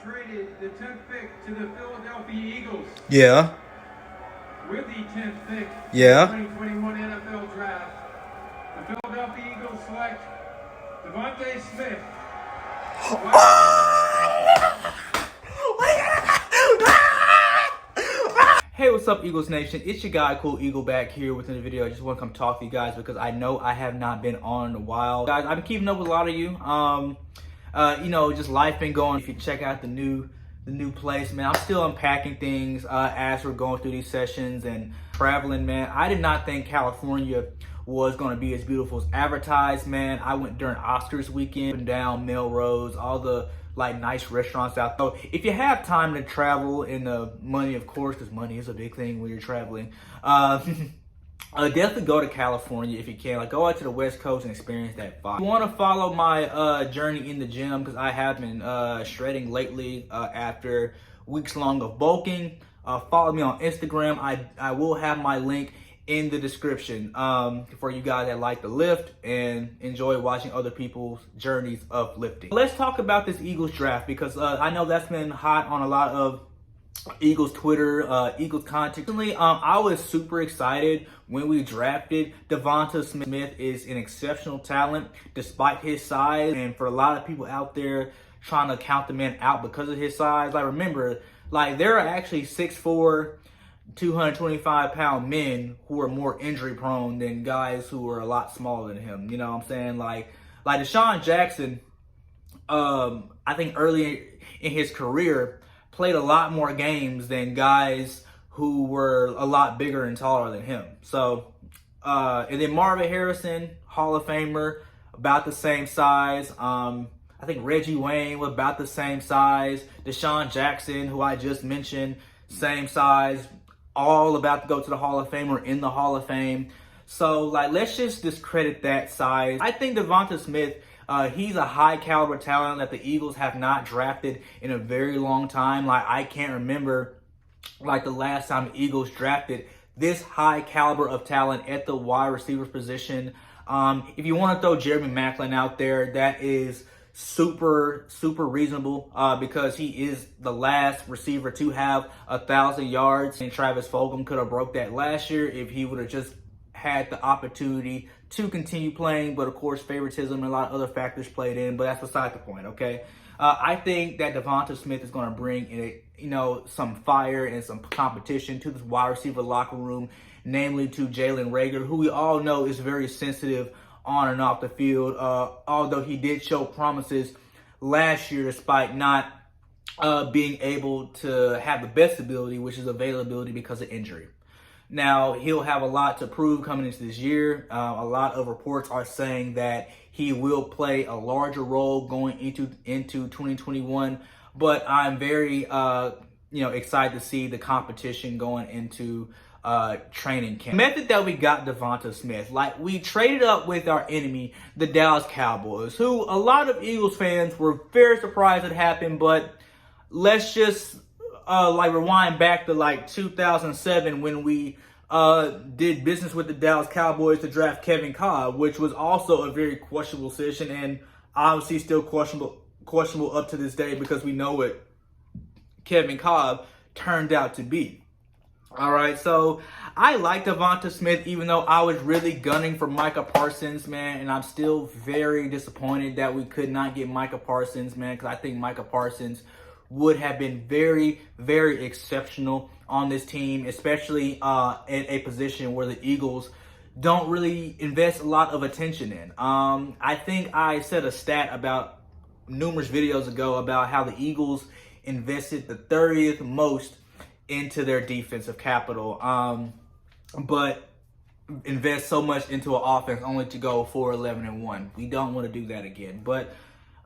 traded the 10th pick to the Philadelphia Eagles. Yeah. With the 10th pick Yeah. in the 2021 NFL Draft, the Philadelphia Eagles select Devontae Smith. Hey, what's up, Eagles Nation? It's your guy, Cool Eagle, back here with another video. I just want to come talk to you guys because I know I have not been on in a while. Guys, I've been keeping up with a lot of you. Just life been going. If you check out the new place, man, I'm still unpacking things as we're going through these sessions and traveling, man. I did not think California was going to be as beautiful as advertised, man. I went during Oscars weekend, and down Melrose, all the nice restaurants out there. So if you have time to travel and money, of course, because money is a big thing when you're traveling, definitely go to California if you can. Go out to the West Coast and experience that vibe. If you want to follow my journey in the gym, because I have been shredding lately after weeks long of bulking, follow me on Instagram. I will have my link in the description for you guys that like to lift and enjoy watching other people's journeys of lifting. Let's talk about this Eagles draft, because I know that's been hot on a lot of Eagles Twitter, Eagles content. I was super excited when we drafted Devonta Smith. Is an exceptional talent despite his size, and for a lot of people out there trying to count the man out because of his size, remember, there are actually 6'4", 225-pound men who are more injury prone than guys who are a lot smaller than him. You know what I'm saying? Like Deshaun Jackson, I think early in his career played a lot more games than guys who were a lot bigger and taller than him. So, and then Marvin Harrison, Hall of Famer, about the same size. I think Reggie Wayne was about the same size. Deshaun Jackson, who I just mentioned, same size. All about to go to the Hall of Fame or in the Hall of Fame. So, let's just discredit that size. I think Devonta Smith, he's a high caliber talent that the Eagles have not drafted in a very long time. I can't remember the last time the Eagles drafted this high caliber of talent at the wide receiver position. If you want to throw Jeremy Maclin out there, that is super reasonable, because he is the last receiver to have 1,000 yards, and Travis Fulgham could have broke that last year if he would have just had the opportunity to continue playing. But of course, favoritism and a lot of other factors played in, but that's beside the point. Okay, I think that Devonta Smith is going to bring some fire and some competition to this wide receiver locker room, namely to Jalen Reagor, who we all know is very sensitive on and off the field, although he did show promises last year despite not being able to have the best ability, which is availability, because of injury. Now, he'll have a lot to prove coming into this year. A lot of reports are saying that he will play a larger role going into 2021, but I'm very excited to see the competition going into training camp. The method that we got Devonta Smith, we traded up with our enemy, the Dallas Cowboys, who a lot of Eagles fans were very surprised it happened. But let's just rewind back to 2007 when we did business with the Dallas Cowboys to draft Kevin Kolb, which was also a very questionable decision, and obviously still questionable up to this day, because we know what Kevin Kolb turned out to be. All right, so I like Devonta Smith, even though I was really gunning for Micah Parsons, man, and I'm still very disappointed that we could not get Micah Parsons, man, because I think Micah Parsons would have been very exceptional on this team, especially in a position where the Eagles don't really invest a lot of attention in. I think I said a stat about numerous videos ago about how the Eagles invested the 30th most into their defensive capital, but invest so much into an offense only to go 4-11-1. We don't want to do that again. But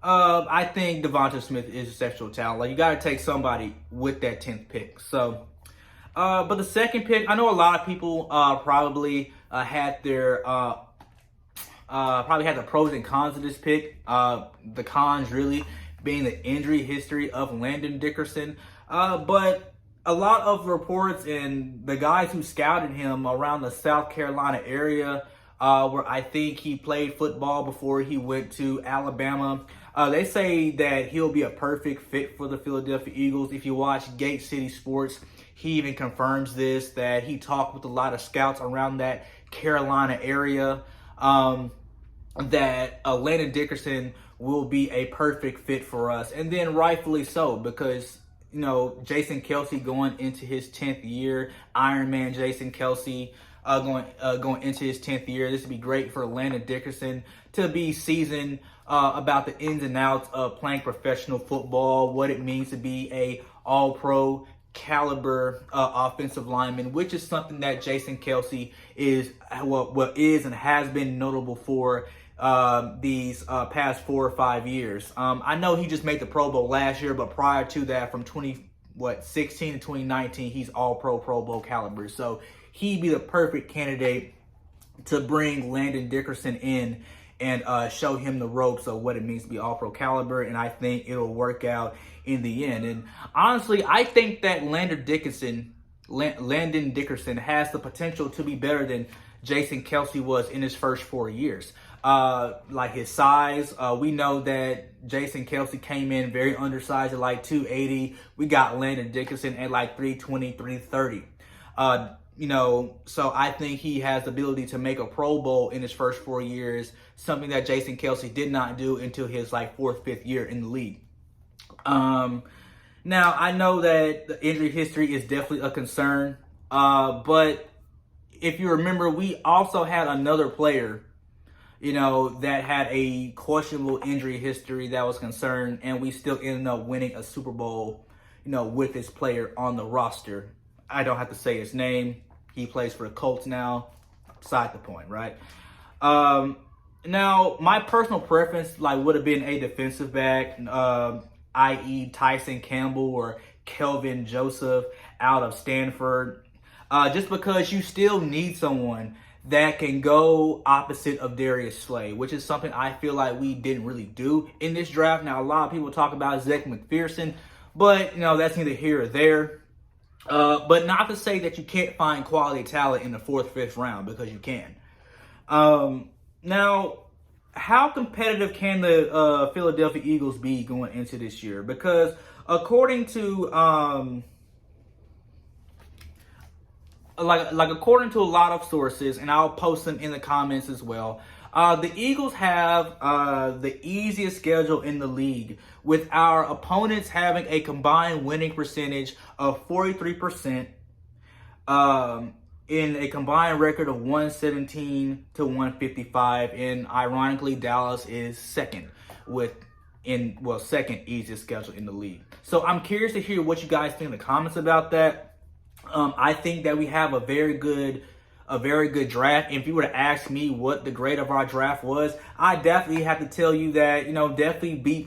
I think Devonta Smith is exceptional talent. You got to take somebody with that 10th pick. So, but the second pick, I know a lot of people probably had their pros and cons of this pick. The cons really being the injury history of Landon Dickerson, but a lot of reports and the guys who scouted him around the South Carolina area, where I think he played football before he went to Alabama, They say that he'll be a perfect fit for the Philadelphia Eagles. If you watch Gate City Sports, he even confirms this, that he talked with a lot of scouts around that Carolina area, that Landon Dickerson will be a perfect fit for us. And then rightfully so, because, you know, Jason Kelce going into his 10th year, Iron Man Jason Kelce going into his 10th year. This would be great for Landon Dickerson to be seasoned about the ins and outs of playing professional football, what it means to be a all-pro caliber offensive lineman, which is something that Jason Kelce is and has been notable for these past 4 or 5 years. I know he just made the Pro Bowl last year, but prior to that, from 2016 to 2019, he's all-pro Pro Bowl caliber. So he'd be the perfect candidate to bring Landon Dickerson in and show him the ropes of what it means to be all-pro caliber, and I think it'll work out in the end. And honestly, I think that Landon Dickerson has the potential to be better than Jason Kelce was in his first 4 years. Like his size, we know that Jason Kelce came in very undersized at like 280. We got Landon Dickerson at like 320, 330. You know, so I think he has the ability to make a Pro Bowl in his first 4 years, something that Jason Kelce did not do until his like 4th, 5th year in the league. Now, I know that the injury history is definitely a concern, but if you remember, we also had another player, you know, that had a questionable injury history that was concerned, and we still ended up winning a Super Bowl, you know, with this player on the roster. I don't have to say his name. He plays for the Colts now. Beside the point, right? Now, my personal preference would have been a defensive back, i.e. Tyson Campbell or Kelvin Joseph out of Stanford. Just because you still need someone that can go opposite of Darius Slay, which is something I feel like we didn't really do in this draft. Now, a lot of people talk about Zach McPherson, but, you know, that's neither here or there. But not to say that you can't find quality talent in the 4th, 5th round, because you can. Now, how competitive can the Philadelphia Eagles be going into this year? Because according to according to a lot of sources, and I'll post them in the comments as well, the Eagles have the easiest schedule in the league, with our opponents having a combined winning percentage of 43%, in a combined record of 117 to 155, and ironically, Dallas is second second easiest schedule in the league. So I'm curious to hear what you guys think in the comments about that. I think that we have a very good draft. And if you were to ask me what the grade of our draft was, I definitely have to tell you that, you know, definitely B+,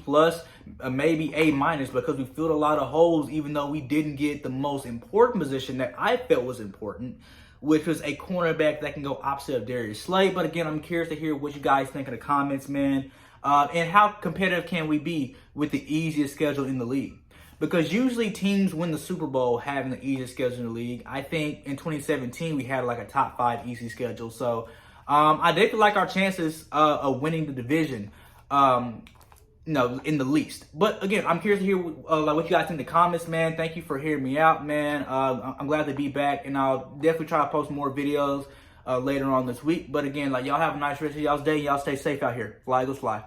maybe A-, because we filled a lot of holes, even though we didn't get the most important position that I felt was important, which was a cornerback that can go opposite of Darius Slay. But again, I'm curious to hear what you guys think in the comments, man. And how competitive can we be with the easiest schedule in the league? Because usually teams win the Super Bowl having the easiest schedule in the league. I think in 2017 we had like a top 5 easy schedule. So I definitely like our chances of winning the division, in the least. But again, I'm curious to hear what you guys think in the comments, man. Thank you for hearing me out, man. I'm glad to be back, and I'll definitely try to post more videos later on this week. But again, y'all have a nice rest of y'all's day. Y'all stay safe out here. Fly Eagles fly.